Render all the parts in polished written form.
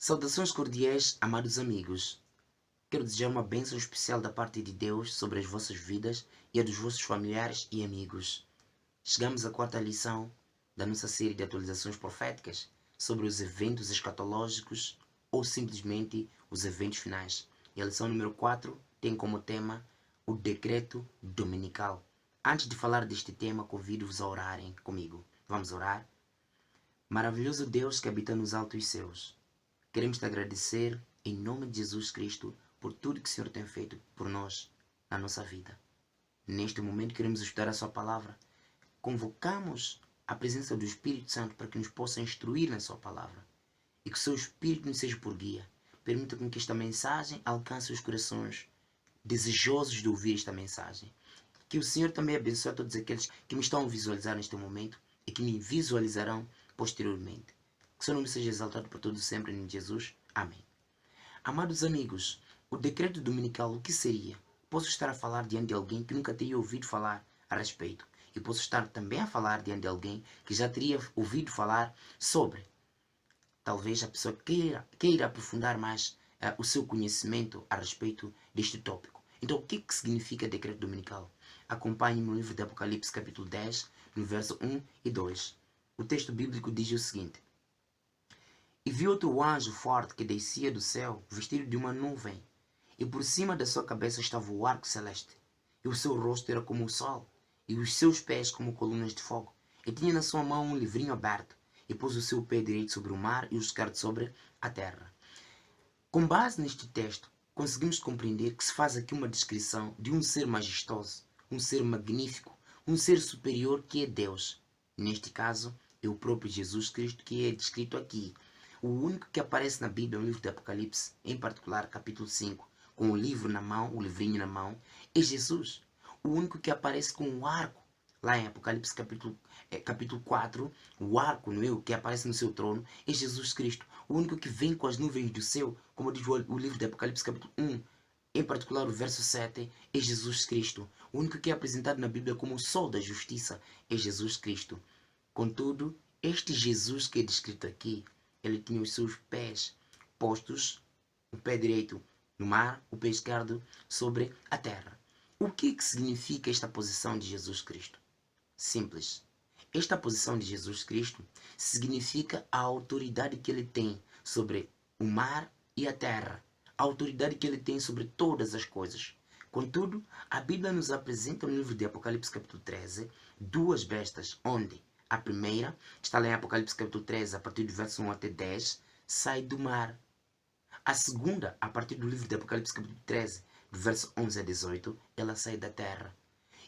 Saudações cordiais, amados amigos. Quero desejar uma bênção especial da parte de Deus sobre as vossas vidas e a dos vossos familiares e amigos. Chegamos à quarta lição da nossa série de atualizações proféticas sobre os eventos escatológicos ou simplesmente os eventos finais. E a lição número 4 tem como tema o decreto dominical. Antes de falar deste tema, convido-vos a orarem comigo. Vamos orar? Maravilhoso Deus que habita nos altos céus, queremos te agradecer em nome de Jesus Cristo por tudo que o Senhor tem feito por nós na nossa vida. Neste momento queremos estudar a sua palavra. Convocamos a presença do Espírito Santo para que nos possa instruir na sua palavra e que o seu Espírito nos seja por guia. Permita com que esta mensagem alcance os corações desejosos de ouvir esta mensagem. Que o Senhor também abençoe a todos aqueles que me estão a visualizar neste momento e que me visualizarão posteriormente. Que o seu nome seja exaltado por todos sempre em Jesus. Amém. Amados amigos, o decreto dominical, o que seria? Posso estar a falar diante de alguém que nunca teria ouvido falar a respeito. E posso estar também a falar diante de alguém que já teria ouvido falar sobre. Talvez a pessoa queira aprofundar mais o seu conhecimento a respeito deste tópico. Então, o que significa decreto dominical? Acompanhe-me no livro de Apocalipse, capítulo 10, no verso 1 e 2. O texto bíblico diz o seguinte: E vi outro anjo forte que descia do céu, vestido de uma nuvem, e por cima da sua cabeça estava o arco celeste, e o seu rosto era como o sol, e os seus pés como colunas de fogo, e tinha na sua mão um livrinho aberto, e pôs o seu pé direito sobre o mar e o esquerdo sobre a terra. Com base neste texto, conseguimos compreender que se faz aqui uma descrição de um ser majestoso, um ser magnífico, um ser superior que é Deus. Neste caso, é o próprio Jesus Cristo que é descrito aqui. O único que aparece na Bíblia, no livro de Apocalipse, em particular capítulo 5, com o livro na mão, o livrinho na mão, é Jesus. O único que aparece com um arco, lá em Apocalipse capítulo 4, o arco, não é, o que aparece no seu trono, é Jesus Cristo. O único que vem com as nuvens do céu, como diz o livro de Apocalipse capítulo 1, em particular o verso 7, é Jesus Cristo. O único que é apresentado na Bíblia como o sol da justiça é Jesus Cristo. Contudo, este Jesus que é descrito aqui, ele tinha os seus pés postos, o pé direito no mar, o pé esquerdo sobre a terra. O que significa esta posição de Jesus Cristo? Simples. Esta posição de Jesus Cristo significa a autoridade que ele tem sobre o mar e a terra. A autoridade que ele tem sobre todas as coisas. Contudo, a Bíblia nos apresenta no livro de Apocalipse capítulo 13 duas bestas, onde a primeira, está lá em Apocalipse capítulo 13, a partir do verso 1 até 10, sai do mar. A segunda, a partir do livro de Apocalipse capítulo 13, do verso 11 a 18, ela sai da terra.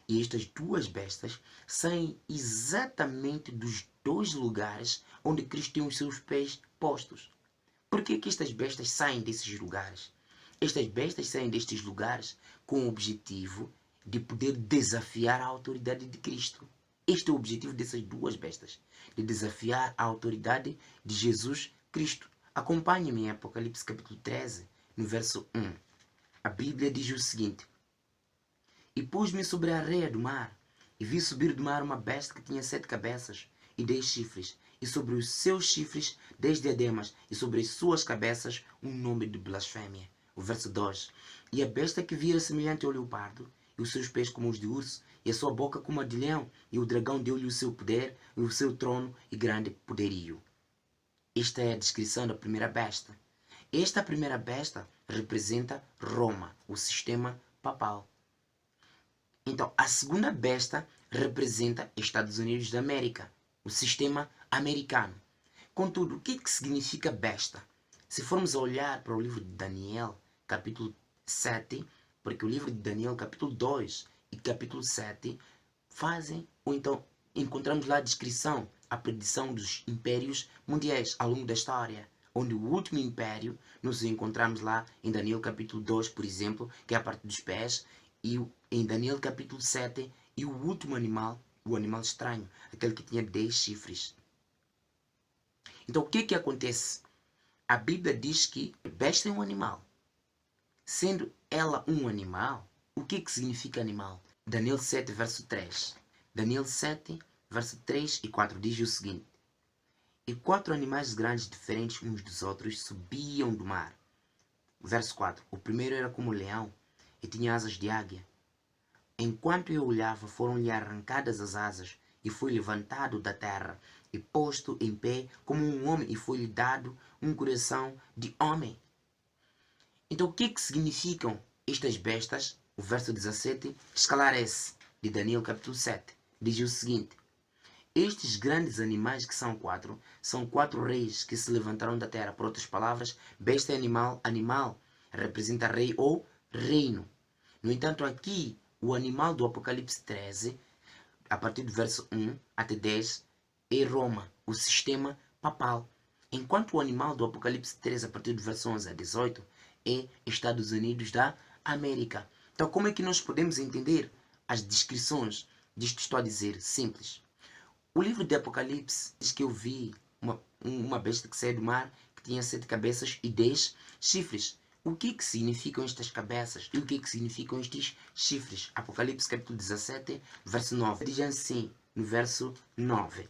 E estas duas bestas saem exatamente dos dois lugares onde Cristo tem os seus pés postos. Por que estas bestas saem desses lugares? Estas bestas saem destes lugares com o objetivo de poder desafiar a autoridade de Cristo. Este é o objetivo dessas duas bestas, de desafiar a autoridade de Jesus Cristo. Acompanhe-me em Apocalipse capítulo 13, no verso 1. A Bíblia diz o seguinte: E pus-me sobre a areia do mar, e vi subir do mar uma besta que tinha 7 cabeças e 10 chifres, e sobre os seus chifres 10 diademas, e sobre as suas cabeças um nome de blasfémia. O verso 2. E a besta que vira semelhante ao leopardo, e os seus pés como os de urso, e a sua boca como a de leão, e o dragão deu-lhe o seu poder, e o seu trono e grande poderio. Esta é a descrição da primeira besta. Esta primeira besta representa Roma, o sistema papal. Então, a segunda besta representa Estados Unidos da América, o sistema americano. Contudo, o que significa besta? Se formos a olhar para o livro de Daniel, capítulo 7, porque o livro de Daniel, capítulo 2 e capítulo 7, ou então encontramos lá a descrição, a predição dos impérios mundiais ao longo da história, onde o último império nos encontramos lá em Daniel capítulo 2, por exemplo, que é a parte dos pés, e em Daniel capítulo 7, e o último animal, o animal estranho, aquele que tinha 10 chifres. Então o que acontece? A Bíblia diz que besta é um animal. Sendo ela um animal, o que significa animal? Daniel 7, verso 3. Daniel 7, verso 3 e 4 diz o seguinte: E 4 animais grandes diferentes uns dos outros subiam do mar. Verso 4. O primeiro era como um leão e tinha asas de águia. Enquanto eu olhava, foram-lhe arrancadas as asas e foi levantado da terra e posto em pé como um homem e foi-lhe dado um coração de homem. Então o que significam estas bestas? O verso 17 esclarece de Daniel capítulo 7. Diz o seguinte: estes grandes animais que são 4, são 4 reis que se levantaram da terra. Por outras palavras, besta é animal, animal representa rei ou reino. No entanto, aqui, o animal do Apocalipse 13, a partir do verso 1 até 10, é Roma, o sistema papal. Enquanto o animal do Apocalipse 13, a partir do verso 11 a 18, é Estados Unidos da América. Então, como é que nós podemos entender as descrições disto? Estou a dizer simples. O livro de Apocalipse diz que eu vi uma besta que saiu do mar, que tinha 7 cabeças e 10 chifres. O que significam estas cabeças e o que significam estes chifres? Apocalipse capítulo 17, verso 9. Diz assim, no verso 9.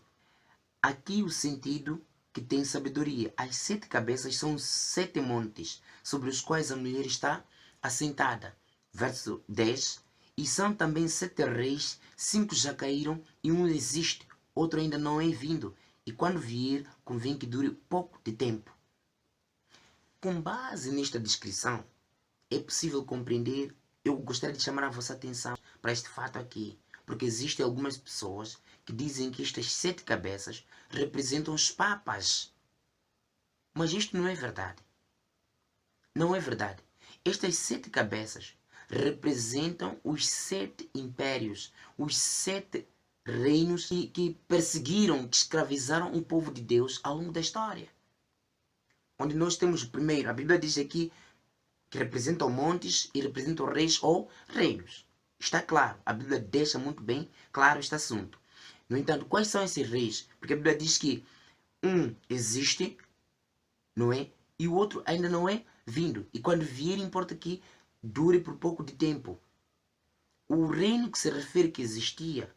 Aqui o sentido que tem sabedoria. As 7 cabeças são 7 montes, sobre os quais a mulher está assentada. Verso 10. E são também 7 reis, 5 já caíram e um existe. Outro ainda não é vindo, e quando vier, convém que dure pouco de tempo. Com base nesta descrição, é possível compreender, eu gostaria de chamar a vossa atenção para este fato aqui, porque existem algumas pessoas que dizem que estas 7 cabeças representam os papas. Mas isto não é verdade. Não é verdade. Estas 7 cabeças representam os 7 impérios, os 7 reinos que perseguiram, que escravizaram o povo de Deus ao longo da história. Onde nós temos o primeiro, a Bíblia diz aqui que representam montes e representam reis ou reinos. Está claro, a Bíblia deixa muito bem claro este assunto. No entanto, quais são esses reis? Porque a Bíblia diz que um existe, não é? E o outro ainda não é vindo. E quando vier, importa que dure por pouco de tempo. O reino que se refere que existia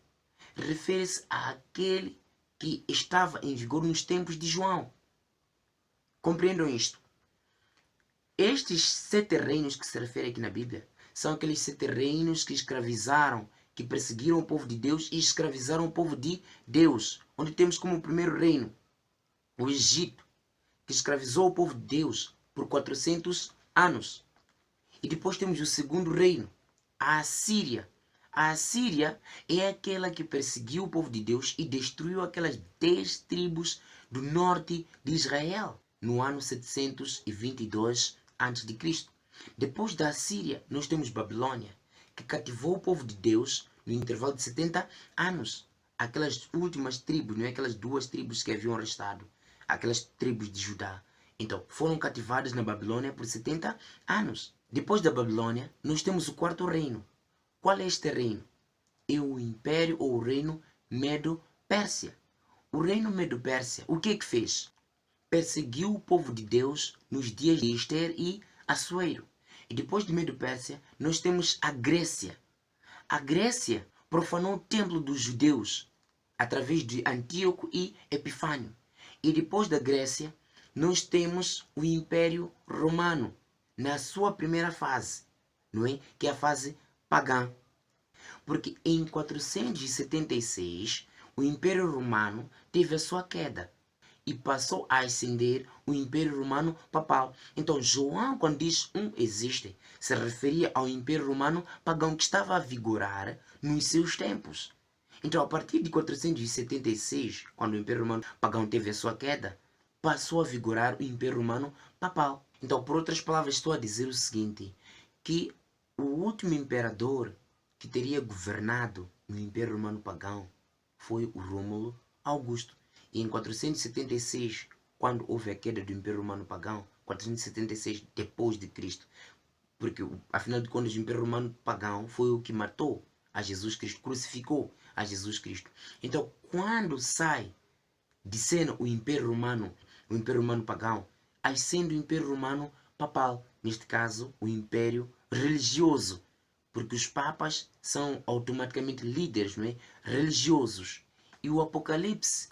refere-se àquele que estava em vigor nos tempos de João. Compreendam isto. Estes 7 reinos que se refere aqui na Bíblia são aqueles 7 reinos que escravizaram, que perseguiram o povo de Deus e escravizaram o povo de Deus. Onde temos como primeiro reino o Egito, que escravizou o povo de Deus por 400 anos. E depois temos o segundo reino, a Assíria. A Assíria é aquela que perseguiu o povo de Deus e destruiu aquelas 10 tribos do norte de Israel no ano 722 a.C. Depois da Assíria, nós temos Babilônia, que cativou o povo de Deus no intervalo de 70 anos. Aquelas últimas tribos, não é aquelas 2 tribos que haviam restado, aquelas tribos de Judá. Então, foram cativadas na Babilônia por 70 anos. Depois da Babilônia, nós temos o quarto reino. Qual é este reino? É o Império ou o Reino Medo-Pérsia. O Reino Medo-Pérsia, o que fez? Perseguiu o povo de Deus nos dias de Ester e Assuero. E depois de Medo-Pérsia, nós temos a Grécia. A Grécia profanou o templo dos judeus através de Antíoco e Epifânio. E depois da Grécia, nós temos o Império Romano, na sua primeira fase, não é? Que é a fase pagã. Porque em 476, o Império Romano teve a sua queda e passou a ascender o Império Romano Papal. Então, João, quando diz existe, se referia ao Império Romano pagão que estava a vigorar nos seus tempos. Então, a partir de 476, quando o Império Romano pagão teve a sua queda, passou a vigorar o Império Romano Papal. Então, por outras palavras, estou a dizer o seguinte, que o último imperador que teria governado no Império Romano Pagão foi o Rômulo Augusto. E em 476, quando houve a queda do Império Romano Pagão, 476 depois de Cristo, porque afinal de contas o Império Romano Pagão foi o que matou a Jesus Cristo, crucificou a Jesus Cristo. Então, quando sai de cena o Império Romano Pagão, ascende o Império Romano Papal, neste caso o Império Religioso, porque os papas são automaticamente líderes, não é? Religiosos. E o Apocalipse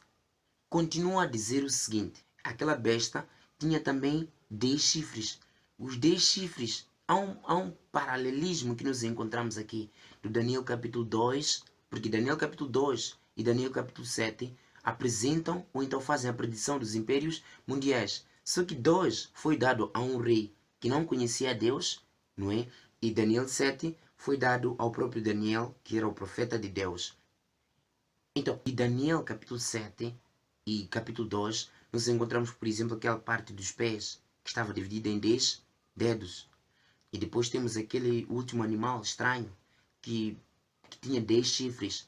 continua a dizer o seguinte: aquela besta tinha também 10 chifres. Os 10 chifres, há um paralelismo que nos encontramos aqui do Daniel capítulo 2, porque Daniel capítulo 2 e Daniel capítulo 7 apresentam ou então fazem a predição dos impérios mundiais. Só que 2 foi dado a um rei que não conhecia Deus, não é? E Daniel 7 foi dado ao próprio Daniel, que era o profeta de Deus. Então, em Daniel capítulo 7 e capítulo 2, nós encontramos, por exemplo, aquela parte dos pés que estava dividida em 10 dedos. E depois temos aquele último animal estranho que tinha 10 chifres.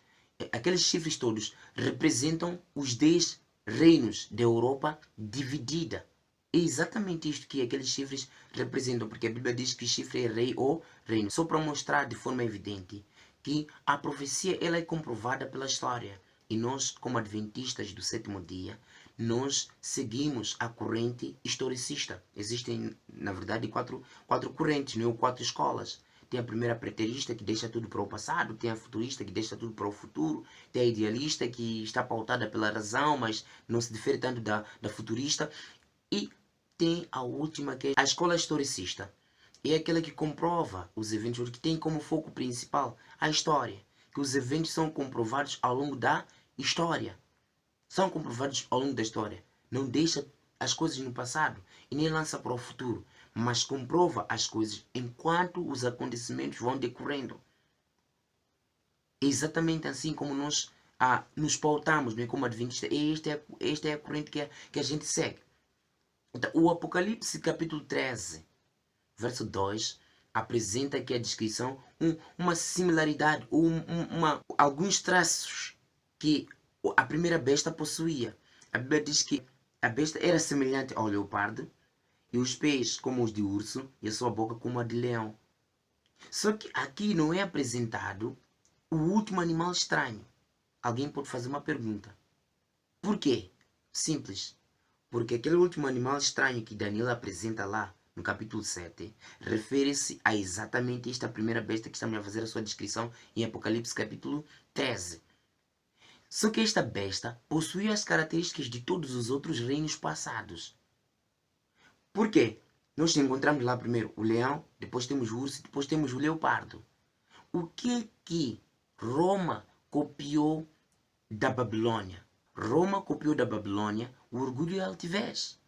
Aqueles chifres todos representam os 10 reinos da Europa dividida. É exatamente isto que aqueles chifres representam, porque a Bíblia diz que chifre é rei ou reino. Só para mostrar de forma evidente que a profecia ela é comprovada pela história. E nós, como adventistas do sétimo dia, nós seguimos a corrente historicista. Existem, na verdade, quatro correntes, não é? 4 escolas. Tem a primeira preterista, que deixa tudo para o passado. Tem a futurista, que deixa tudo para o futuro. Tem a idealista, que está pautada pela razão, mas não se difere tanto da futurista. E tem a última, que é a escola historicista. É aquela que comprova os eventos, que tem como foco principal a história. Que os eventos são comprovados ao longo da história. São comprovados ao longo da história. Não deixa as coisas no passado e nem lança para o futuro, mas comprova as coisas enquanto os acontecimentos vão decorrendo. É exatamente assim como nós nos pautamos, né, como adventistas. Esta é a corrente que a gente segue. Então, o Apocalipse capítulo 13, verso 2, apresenta aqui a descrição, uma similaridade, alguns traços que a primeira besta possuía. A Bíblia diz que a besta era semelhante ao leopardo, e os pés como os de urso, e a sua boca como a de leão. Só que aqui não é apresentado o último animal estranho. Alguém pode fazer uma pergunta. Por quê? Simples. Porque aquele último animal estranho que Daniel apresenta lá, no capítulo 7, refere-se a exatamente esta primeira besta que estamos a fazer a sua descrição em Apocalipse capítulo 13. Só que esta besta possuía as características de todos os outros reinos passados. Por quê? Nós encontramos lá primeiro o leão, depois temos o urso, depois temos o leopardo. O que Roma copiou da Babilônia? Roma copiou da Babilônia o orgulho e a altivez.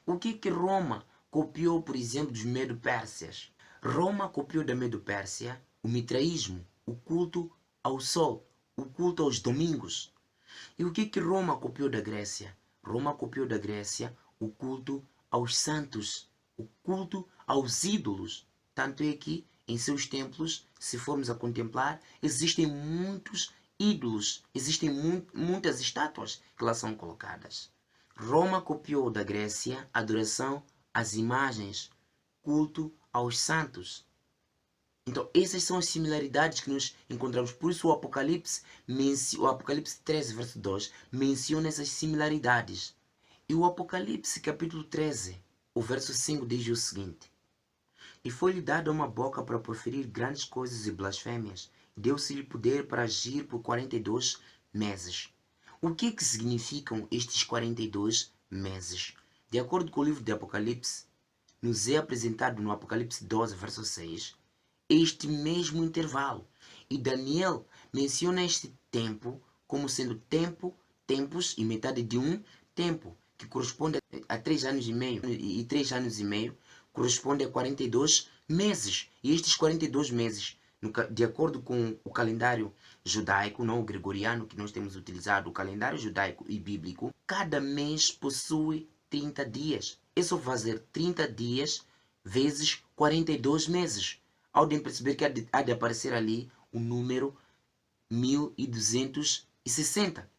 O que Roma copiou, por exemplo, dos Medo-Pérsias? Roma copiou da Medo-Pérsia o mitraísmo, o culto ao sol, o culto aos domingos. E o que Roma copiou da Grécia? Roma copiou da Grécia o culto aos santos, o culto aos ídolos. Tanto é que em seus templos, se formos a contemplar, existem muitos ídolos, existem muitas estátuas que lá são colocadas. Roma copiou da Grécia a adoração às imagens, culto aos santos. Então, essas são as similaridades que nós encontramos. Por isso, o Apocalipse 13, verso 2, menciona essas similaridades. E o Apocalipse, capítulo 13, o verso 5 diz o seguinte: E foi-lhe dada uma boca para proferir grandes coisas e blasfêmias. Deu-se-lhe poder para agir por 42 meses. O que significam estes 42 meses? De acordo com o livro de Apocalipse, nos é apresentado no Apocalipse 12, verso 6, este mesmo intervalo. E Daniel menciona este tempo como sendo tempos e metade de um tempo, que corresponde a 3 anos e meio. E 3 anos e meio corresponde a 42 meses. E estes 42 meses, de acordo com o calendário judaico, não o gregoriano que nós temos utilizado, o calendário judaico e bíblico, cada mês possui 30 dias. É só fazer 30 dias vezes 42 meses. Ao de perceber que há de aparecer ali o número 1260.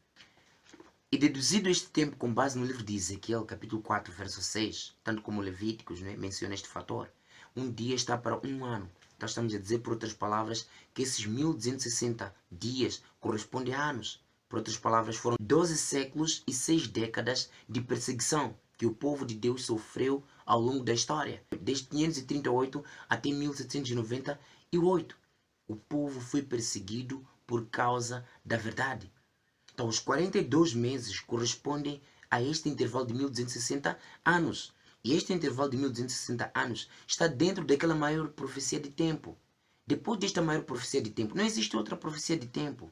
E deduzido este tempo com base no livro de Ezequiel, capítulo 4, verso 6, tanto como Levíticos, né, menciona este fator, um dia está para um ano. Então estamos a dizer, por outras palavras, que esses 1260 dias correspondem a anos. Por outras palavras, foram 12 séculos e 6 décadas de perseguição que o povo de Deus sofreu ao longo da história. Desde 538 até 1798. O povo foi perseguido por causa da verdade. Então, os 42 meses correspondem a este intervalo de 1260 anos. E este intervalo de 1260 anos está dentro daquela maior profecia de tempo. Depois desta maior profecia de tempo, não existe outra profecia de tempo.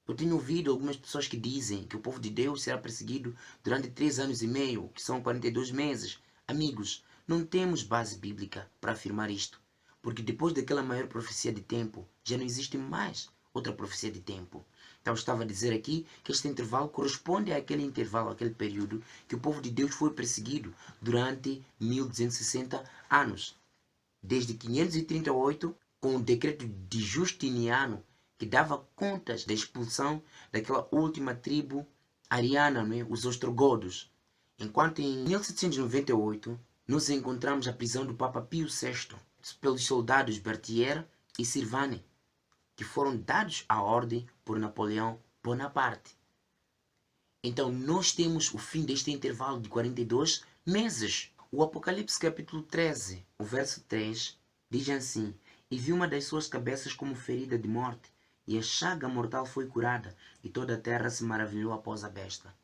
Eu tenho ouvido algumas pessoas que dizem que o povo de Deus será perseguido durante 3 anos e meio, que são 42 meses. Amigos, não temos base bíblica para afirmar isto. Porque depois daquela maior profecia de tempo, já não existe mais outra profecia de tempo. Então, eu estava a dizer aqui que este intervalo corresponde àquele intervalo, àquele período que o povo de Deus foi perseguido durante 1260 anos. Desde 538, com o decreto de Justiniano, que dava contas da expulsão daquela última tribo ariana, não é? Os ostrogodos. Enquanto em 1798, nos encontramos a prisão do Papa Pio VI, pelos soldados Berthier e Sirvani, que foram dados à ordem por Napoleão Bonaparte. Então, nós temos o fim deste intervalo de 42 meses. O Apocalipse capítulo 13, o verso 3, diz assim: E vi uma das suas cabeças como ferida de morte, e a chaga mortal foi curada, e toda a terra se maravilhou após a besta.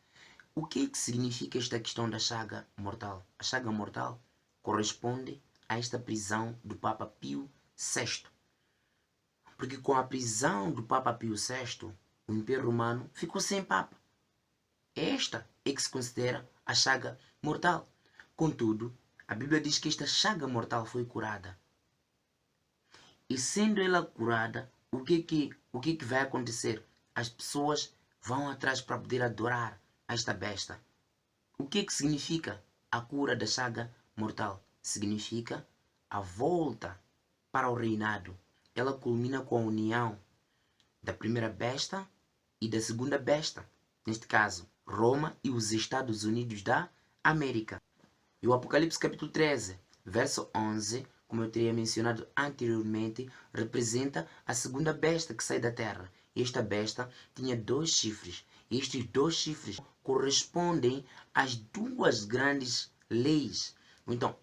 O que é que significa esta questão da chaga mortal? A chaga mortal corresponde a esta prisão do Papa Pio VI. Porque com a prisão do Papa Pio VI, o Império Romano ficou sem Papa. Esta é que se considera a chaga mortal. Contudo, a Bíblia diz que esta chaga mortal foi curada. E sendo ela curada, o que vai acontecer? As pessoas vão atrás para poder adorar esta besta. O que significa a cura da chaga mortal? Significa a volta para o reinado. Ela culmina com a união da primeira besta e da segunda besta. Neste caso, Roma e os Estados Unidos da América. E o Apocalipse capítulo 13, verso 11, como eu teria mencionado anteriormente, representa a segunda besta que sai da terra. Esta besta tinha 2 chifres. E estes 2 chifres correspondem às 2 grandes leis. Então,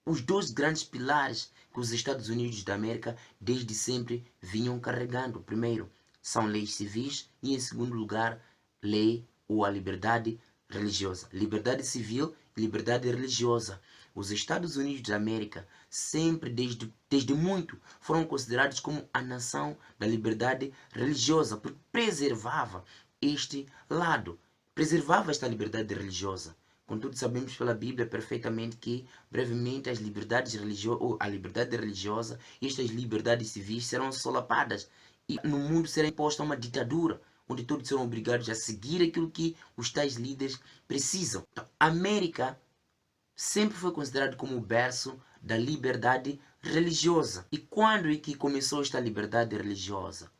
os 2 grandes pilares que os Estados Unidos da América desde sempre vinham carregando. Primeiro, são leis civis e em segundo lugar, lei ou a liberdade religiosa. Liberdade civil e liberdade religiosa. Os Estados Unidos da América sempre, desde muito, foram considerados como a nação da liberdade religiosa, porque preservava este lado, preservava esta liberdade religiosa. Contudo, sabemos pela Bíblia perfeitamente que brevemente as liberdades religiosas, ou a liberdade religiosa e estas liberdades civis serão solapadas e no mundo será imposta uma ditadura, onde todos serão obrigados a seguir aquilo que os tais líderes precisam. Então, a América sempre foi considerado como o berço da liberdade religiosa. E quando é que começou esta liberdade religiosa?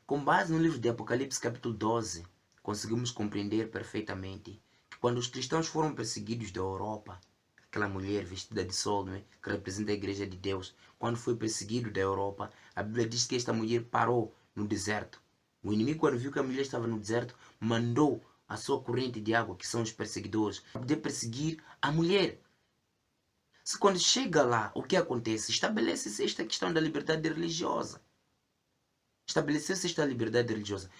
Com base no livro de Apocalipse capítulo 12, conseguimos compreender perfeitamente que quando os cristãos foram perseguidos da Europa, aquela mulher vestida de sol, não é? Que representa a igreja de Deus, quando foi perseguido da Europa, a Bíblia diz que esta mulher parou no deserto. O inimigo, quando viu que a mulher estava no deserto, mandou a sua corrente de água, que são os perseguidores, para poder perseguir a mulher. Se quando chega lá, o que acontece? Estabelece-se esta questão da liberdade religiosa. Estabeleceu-se esta liberdade religiosa.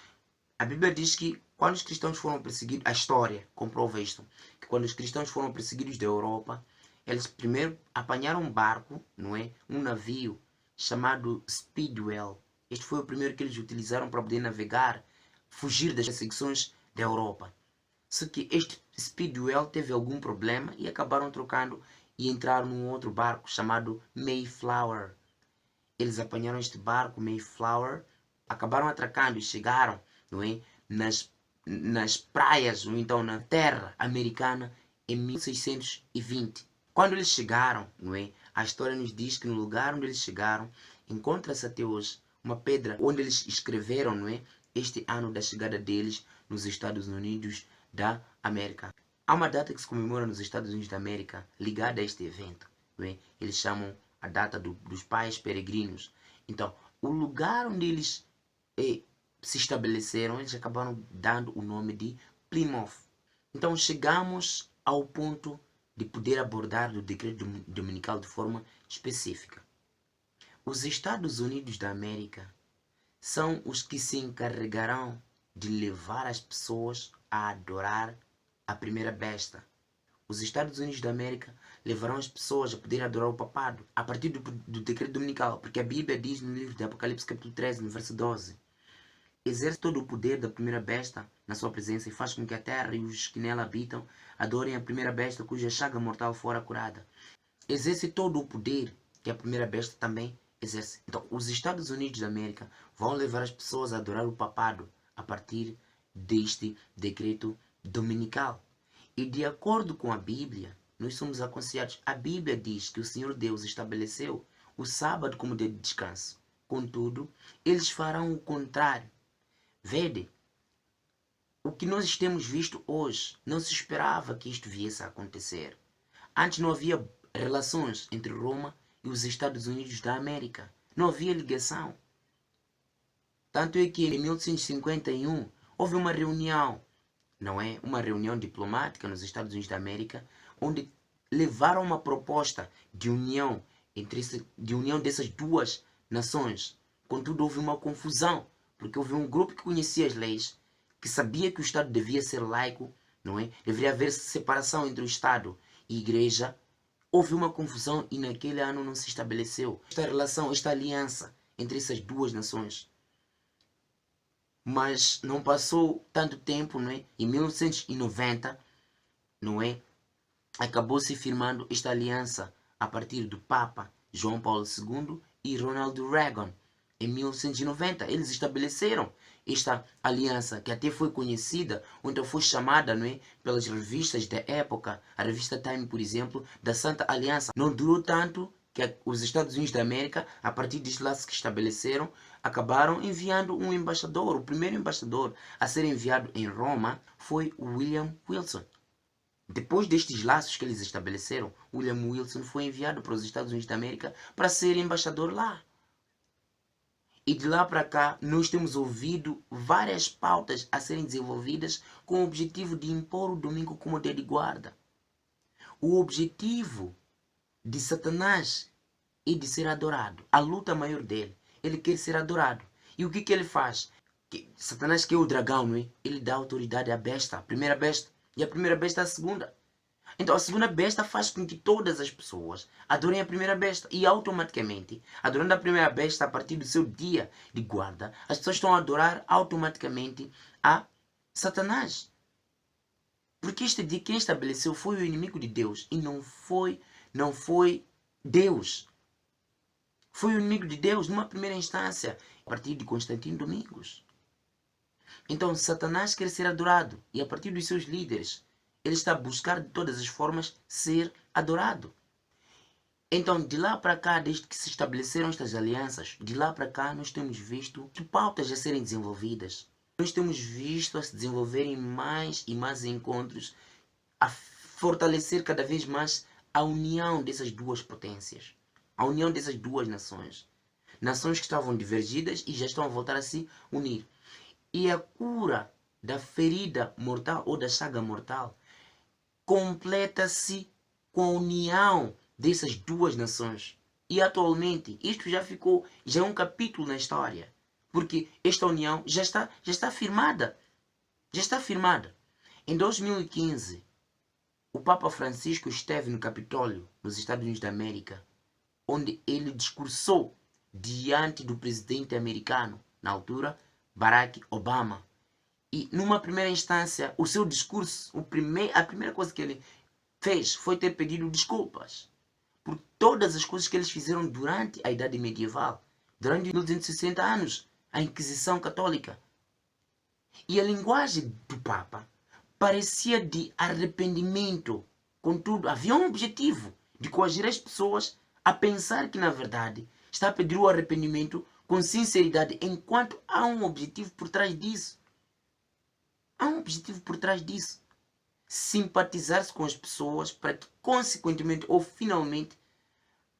A Bíblia diz que quando os cristãos foram perseguidos, a história comprova isto, que quando os cristãos foram perseguidos da Europa, eles primeiro apanharam um barco, não é? Um navio chamado Speedwell. Este foi o primeiro que eles utilizaram para poder navegar, fugir das perseguições da Europa. Só que este Speedwell teve algum problema e acabaram trocando e entraram num outro barco chamado Mayflower. Eles apanharam este barco Mayflower, acabaram atracando e chegaram, não é, nas praias, ou então na terra americana, em 1620. Quando eles chegaram, não é, a história nos diz que no lugar onde eles chegaram, encontra-se até hoje uma pedra onde eles escreveram, não é, este ano da chegada deles nos Estados Unidos da América. Há uma data que se comemora nos Estados Unidos da América ligada a este evento, não é? Eles chamam a data dos pais peregrinos. Então, o lugar onde eles se estabeleceram, eles acabaram dando o nome de Plymouth. Então, chegamos ao ponto de poder abordar o decreto dominical de forma específica. Os Estados Unidos da América são os que se encarregarão de levar as pessoas a adorar a primeira besta. Os Estados Unidos da América levarão as pessoas a poder adorar o papado a partir do decreto dominical, porque a Bíblia diz no livro de Apocalipse capítulo 13, no verso 12: exerce todo o poder da primeira besta na sua presença e faz com que a terra e os que nela habitam adorem a primeira besta cuja chaga mortal fora curada. Exerce todo o poder que a primeira besta também exerce. Então, os Estados Unidos da América vão levar as pessoas a adorar o papado a partir deste decreto dominical. E de acordo com a Bíblia, nós somos aconselhados. A Bíblia diz que o Senhor Deus estabeleceu o sábado como dia de descanso. Contudo, eles farão o contrário. Vede, o que nós temos visto hoje, não se esperava que isto viesse a acontecer. Antes não havia relações entre Roma e os Estados Unidos da América. Não havia ligação. Tanto é que em 1851 houve uma reunião, não é? Uma reunião diplomática nos Estados Unidos da América, onde levaram uma proposta de união dessas duas nações. Contudo, houve uma confusão, porque houve um grupo que conhecia as leis, que sabia que o Estado devia ser laico, não é? Deveria haver separação entre o Estado e a Igreja. Houve uma confusão e naquele ano não se estabeleceu esta relação, esta aliança entre essas duas nações. Mas não passou tanto tempo, não é? Em 1990, não é? Acabou-se firmando esta aliança a partir do Papa João Paulo II e Ronald Reagan. Em 1990, eles estabeleceram esta aliança, que até foi conhecida, ou então foi chamada, não é, pelas revistas da época, a revista Time, por exemplo, da Santa Aliança. Não durou tanto que os Estados Unidos da América, a partir deste laço que estabeleceram, acabaram enviando um embaixador. O primeiro embaixador a ser enviado em Roma foi William Wilson. Depois destes laços que eles estabeleceram, William Wilson foi enviado para os Estados Unidos da América para ser embaixador lá. E de lá para cá, nós temos ouvido várias pautas a serem desenvolvidas com o objetivo de impor o domingo como dia de guarda. O objetivo de Satanás é de ser adorado. A luta maior dele, ele quer ser adorado. E o que ele faz? Satanás, que é o dragão, não é? Ele dá autoridade à besta, a primeira besta. E a primeira besta é a segunda. Então a segunda besta faz com que todas as pessoas adorem a primeira besta. E automaticamente, adorando a primeira besta a partir do seu dia de guarda, as pessoas estão a adorar automaticamente a Satanás. Porque este dia quem estabeleceu foi o inimigo de Deus. E não foi Deus. Foi o inimigo de Deus numa primeira instância, a partir de Constantino Domingos. Então Satanás quer ser adorado. E a partir dos seus líderes, ele está a buscar de todas as formas ser adorado. Então, de lá para cá, desde que se estabeleceram estas alianças, de lá para cá nós temos visto pautas a serem desenvolvidas. Nós temos visto a se desenvolverem mais e mais encontros, a fortalecer cada vez mais a união dessas duas potências. A união dessas duas nações. Nações que estavam divergidas e já estão a voltar a se unir. E a cura da ferida mortal ou da chaga mortal completa-se com a união dessas duas nações. E atualmente isto já é um capítulo na história. Porque esta união já está firmada. Já está firmada. Em 2015, o Papa Francisco esteve no Capitólio, nos Estados Unidos da América, onde ele discursou diante do presidente americano, na altura, Barack Obama. E numa primeira instância, o seu discurso, a primeira coisa que ele fez foi ter pedido desculpas por todas as coisas que eles fizeram durante a Idade Medieval, durante 1260 anos, a Inquisição Católica. E a linguagem do Papa parecia de arrependimento. Contudo, havia um objetivo de coagir as pessoas a pensar que, na verdade, está a pedir o arrependimento com sinceridade, enquanto há um objetivo por trás disso. Há um objetivo por trás disso. Simpatizar-se com as pessoas para que, consequentemente ou finalmente,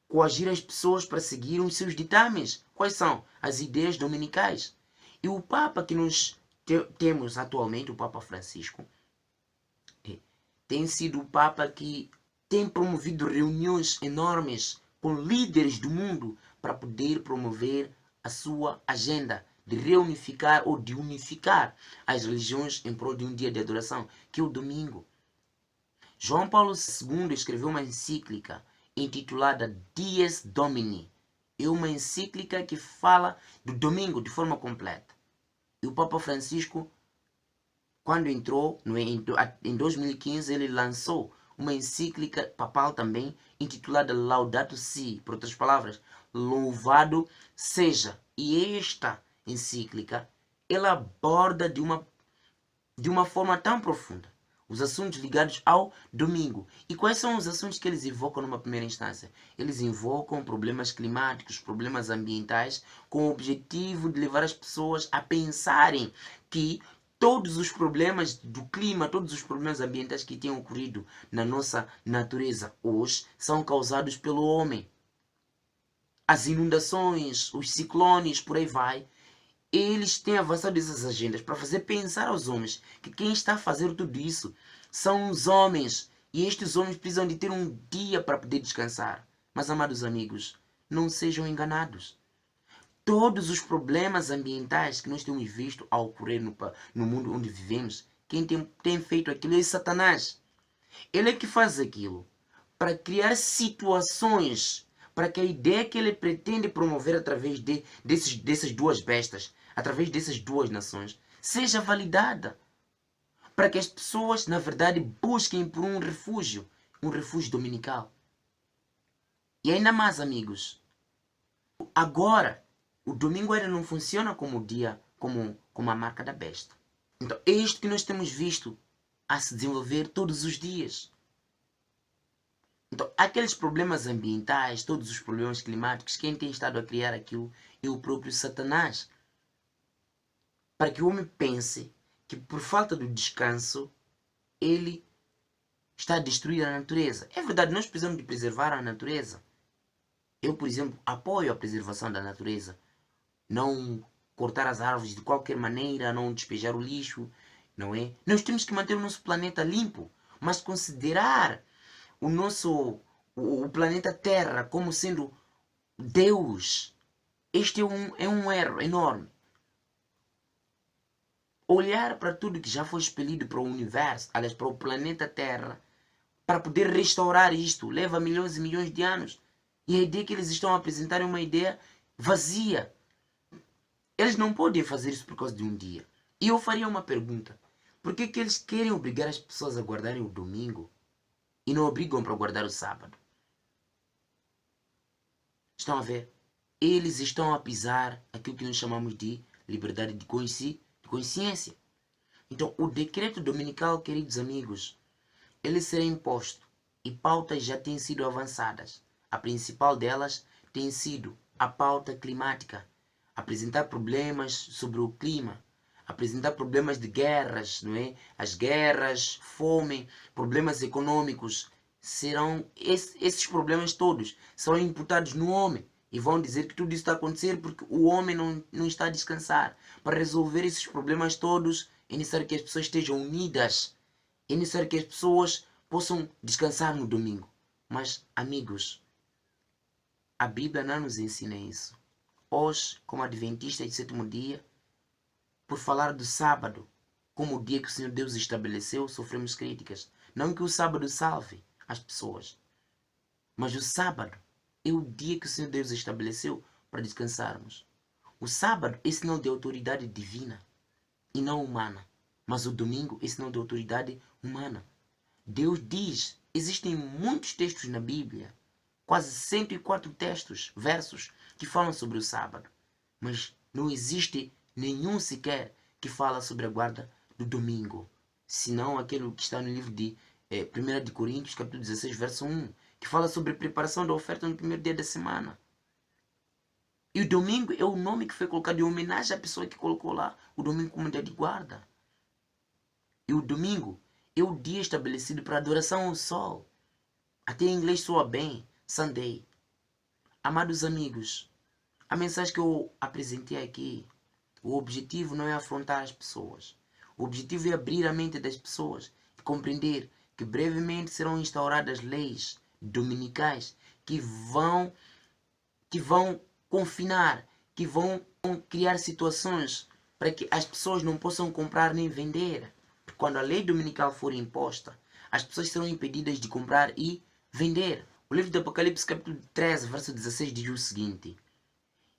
coagir as pessoas para seguir os seus ditames. Quais são? As ideias dominicais. E o Papa que nós temos atualmente, o Papa Francisco, tem sido o Papa que tem promovido reuniões enormes com líderes do mundo para poder promover a sua agenda de reunificar ou de unificar as religiões em prol de um dia de adoração, que é o domingo. João Paulo II escreveu uma encíclica intitulada Dies Domini. É uma encíclica que fala do domingo de forma completa. E o Papa Francisco, quando entrou em 2015, ele lançou uma encíclica papal também, intitulada Laudato Si, por outras palavras, louvado seja. E esta encíclica, ela aborda de uma forma tão profunda os assuntos ligados ao domingo. E quais são os assuntos que eles invocam numa primeira instância? Eles invocam problemas climáticos, problemas ambientais, com o objetivo de levar as pessoas a pensarem que todos os problemas do clima, todos os problemas ambientais que têm ocorrido na nossa natureza hoje são causados pelo homem. As inundações, os ciclones, por aí vai. Eles têm avançado essas agendas para fazer pensar aos homens que quem está a fazer tudo isso são os homens. E estes homens precisam de ter um dia para poder descansar. Mas, amados amigos, não sejam enganados. Todos os problemas ambientais que nós temos visto a ocorrer no mundo onde vivemos, quem tem feito aquilo é Satanás. Ele é que faz aquilo para criar situações para que a ideia que ele pretende promover através dessas duas bestas, através dessas duas nações, seja validada. Para que as pessoas, na verdade, busquem por um refúgio dominical. E ainda mais, amigos, agora, o domingo ainda não funciona como o dia, como a marca da besta. Então, é isto que nós temos visto a se desenvolver todos os dias. Então, aqueles problemas ambientais, todos os problemas climáticos, quem tem estado a criar aquilo é o próprio Satanás. Para que o homem pense que por falta do descanso, ele está a destruir a natureza. É verdade, nós precisamos de preservar a natureza. Eu, por exemplo, apoio a preservação da natureza. Não cortar as árvores de qualquer maneira, não despejar o lixo, não é? Nós temos que manter o nosso planeta limpo, mas considerar o planeta Terra como sendo Deus, este é um erro enorme. Olhar para tudo que já foi expelido para o universo, aliás, para o planeta Terra, para poder restaurar isto, leva milhões e milhões de anos. E a ideia que eles estão a apresentar é uma ideia vazia. Eles não podem fazer isso por causa de um dia. E eu faria uma pergunta. Por que eles querem obrigar as pessoas a guardarem o domingo e não obrigam para guardar o sábado? Estão a ver? Eles estão a pisar aquilo que nós chamamos de liberdade de consciência. Então, o decreto dominical, queridos amigos, ele será imposto e pautas já têm sido avançadas. A principal delas tem sido a pauta climática. Apresentar problemas sobre o clima. Apresentar problemas de guerras, não é? As guerras, fome, problemas econômicos. Esses problemas todos serão imputados no homem. E vão dizer que tudo isso está a acontecer porque o homem não está a descansar. Para resolver esses problemas todos, é necessário que as pessoas estejam unidas. É necessário que as pessoas possam descansar no domingo. Mas, amigos, a Bíblia não nos ensina isso. Hoje, como adventistas de sétimo dia, por falar do sábado como o dia que o Senhor Deus estabeleceu, sofremos críticas. Não que o sábado salve as pessoas, mas o sábado é o dia que o Senhor Deus estabeleceu para descansarmos. O sábado é sinal de autoridade divina e não humana. Mas o domingo é sinal de autoridade humana. Deus diz, existem muitos textos na Bíblia, quase 104 versos, que falam sobre o sábado. Mas não existe nenhum sequer que fala sobre a guarda do domingo. Senão aquele que está no livro de 1 de Coríntios, capítulo 16, verso 1, que fala sobre a preparação da oferta no primeiro dia da semana. E o domingo é o nome que foi colocado em homenagem à pessoa que colocou lá o domingo como dia de guarda. E o domingo é o dia estabelecido para adoração ao sol. Até em inglês soa bem, Sunday. Amados amigos, a mensagem que eu apresentei aqui, o objetivo não é afrontar as pessoas. O objetivo é abrir a mente das pessoas e compreender que brevemente serão instauradas leis dominicais que vão confinar, que vão criar situações para que as pessoas não possam comprar nem vender. Porque quando a lei dominical for imposta, as pessoas serão impedidas de comprar e vender. O livro do Apocalipse, capítulo 13, verso 16, diz o seguinte: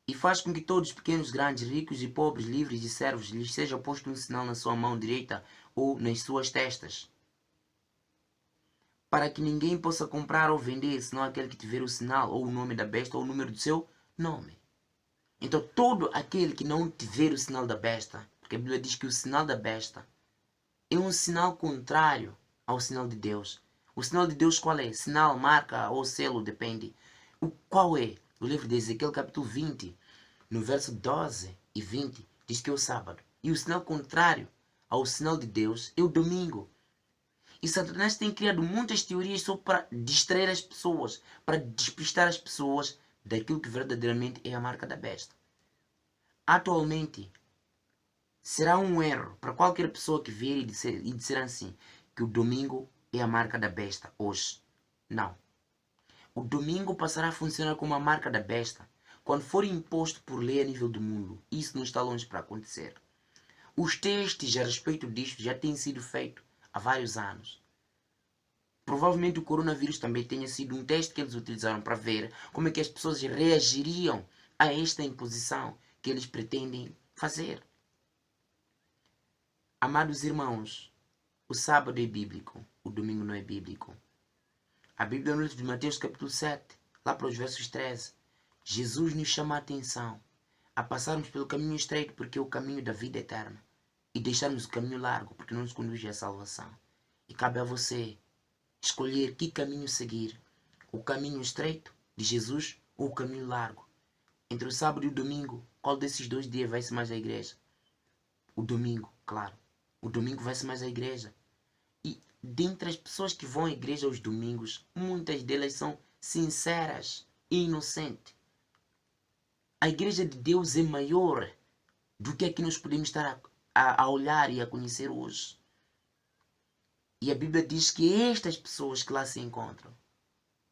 E faz com que todos, pequenos, grandes, ricos e pobres, livres e servos, lhes seja posto um sinal na sua mão direita ou nas suas testas, para que ninguém possa comprar ou vender, senão aquele que tiver o sinal, ou o nome da besta, ou o número do seu nome. Então todo aquele que não tiver o sinal da besta, porque a Bíblia diz que o sinal da besta é um sinal contrário ao sinal de Deus. O sinal de Deus qual é? Sinal, marca ou selo, depende. Qual é? O livro de Ezequiel capítulo 20, no verso 12 e 20, diz que é o sábado. E o sinal contrário ao sinal de Deus é o domingo. E Satanás tem criado muitas teorias só para distrair as pessoas, para despistar as pessoas daquilo que verdadeiramente é a marca da besta. Atualmente, será um erro para qualquer pessoa que vier e disser assim, que o domingo é a marca da besta hoje. Não. O domingo passará a funcionar como a marca da besta quando for imposto por lei a nível do mundo. Isso não está longe para acontecer. Os testes a respeito disto já têm sido feitos há vários anos. Provavelmente o coronavírus também tenha sido um teste que eles utilizaram para ver como é que as pessoas reagiriam a esta imposição que eles pretendem fazer. Amados irmãos, o sábado é bíblico, o domingo não é bíblico. A Bíblia no livro de Mateus capítulo 7, lá para os versos 13, Jesus nos chama a atenção a passarmos pelo caminho estreito, porque é o caminho da vida eterna, e deixarmos o caminho largo, porque não nos conduz à salvação. E cabe a você escolher que caminho seguir, o caminho estreito de Jesus ou o caminho largo. Entre o sábado e o domingo, qual desses dois dias vai-se mais à igreja? O domingo, claro. O domingo vai-se mais à igreja. E dentre as pessoas que vão à igreja aos domingos, muitas delas são sinceras e inocentes. A igreja de Deus é maior do que nós podemos estar a olhar e a conhecer hoje. E a Bíblia diz que estas pessoas que lá se encontram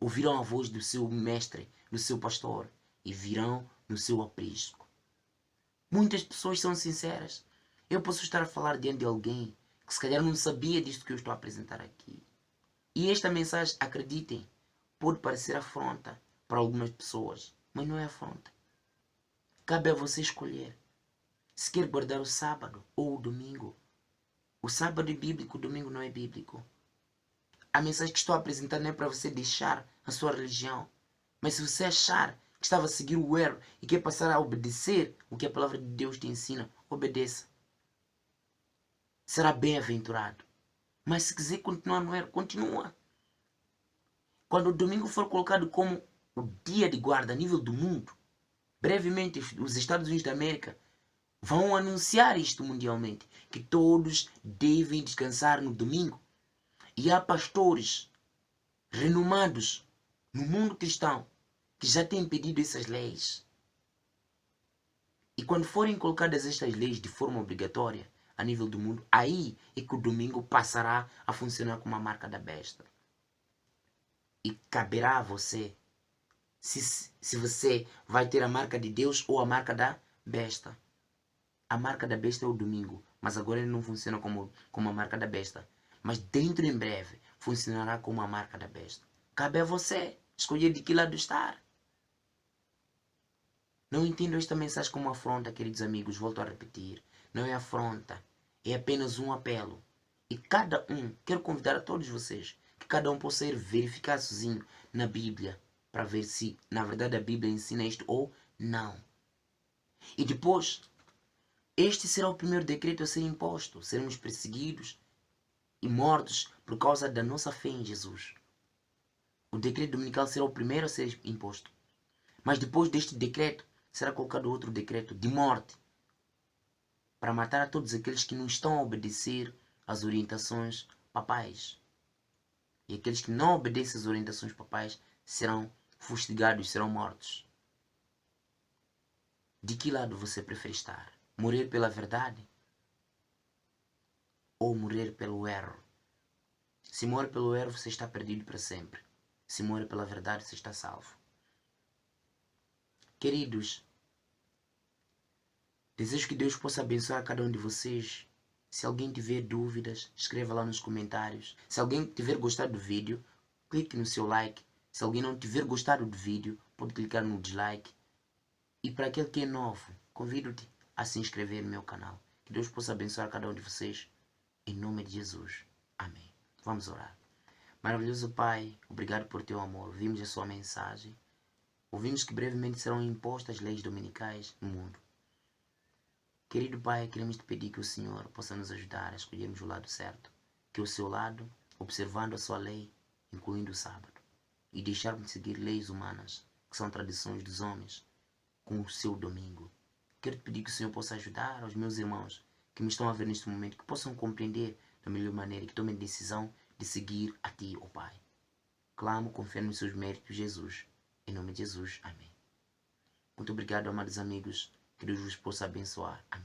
ouvirão a voz do seu mestre, do seu pastor, e virão no seu aprisco. Muitas pessoas são sinceras. Eu posso estar a falar diante de alguém que se calhar não sabia disto que eu estou a apresentar aqui. E esta mensagem, acreditem, pode parecer afronta para algumas pessoas, mas não é afronta. Cabe a você escolher se quer guardar o sábado ou o domingo. O sábado é bíblico, o domingo não é bíblico. A mensagem que estou a apresentar não é para você deixar a sua religião. Mas se você achar que estava a seguir o erro e quer passar a obedecer o que a palavra de Deus te ensina, obedeça. Será bem-aventurado. Mas se quiser continuar no erro, continua. Quando o domingo for colocado como o dia de guarda a nível do mundo, brevemente os Estados Unidos da América vão anunciar isto mundialmente, que todos devem descansar no domingo. E há pastores renomados no mundo cristão que já têm pedido essas leis. E quando forem colocadas estas leis de forma obrigatória a nível do mundo, aí é que o domingo passará a funcionar como a marca da besta. E caberá a você se você vai ter a marca de Deus ou a marca da besta. A marca da besta é o domingo, mas agora ele não funciona como a marca da besta. Mas dentro em breve funcionará como a marca da besta. Cabe a você escolher de que lado estar. Não entendo esta mensagem como afronta, queridos amigos, volto a repetir. Não é afronta, é apenas um apelo. E cada um, quero convidar a todos vocês, que cada um possa ir verificar sozinho na Bíblia, para ver se na verdade a Bíblia ensina isto ou não. E depois, este será o primeiro decreto a ser imposto. Seremos perseguidos e mortos por causa da nossa fé em Jesus. O decreto dominical será o primeiro a ser imposto. Mas depois deste decreto, será colocado outro decreto de morte para matar a todos aqueles que não estão a obedecer às orientações papais. E aqueles que não obedecem às orientações papais serão fustigados, serão mortos. De que lado você prefere estar? Morrer pela verdade? Ou morrer pelo erro? Se morre pelo erro, você está perdido para sempre. Se morre pela verdade, você está salvo. Queridos, Desejo que Deus possa abençoar cada um de vocês. Se alguém tiver dúvidas, escreva lá nos comentários. Se alguém tiver gostado do vídeo, clique no seu like. Se alguém não tiver gostado do vídeo, pode clicar no dislike. E para aquele que é novo, convido-te a se inscrever no meu canal. Que Deus possa abençoar cada um de vocês. Em nome de Jesus. Amém. Vamos orar. Maravilhoso Pai, obrigado por teu amor. Vimos a sua mensagem. Ouvimos que brevemente serão impostas leis dominicais no mundo. Querido Pai, queremos te pedir que o Senhor possa nos ajudar a escolhermos o lado certo. Que o seu lado, observando a sua lei, incluindo o sábado. E deixarmos de seguir leis humanas, que são tradições dos homens, com o seu domingo. Quero te pedir que o Senhor possa ajudar aos meus irmãos que me estão a ver neste momento, que possam compreender da melhor maneira, que tomem a decisão de seguir a Ti, ó Pai. Clamo, confio nos seus méritos, Jesus. Em nome de Jesus, amém. Muito obrigado, amados amigos. Que Deus vos possa abençoar. Amém.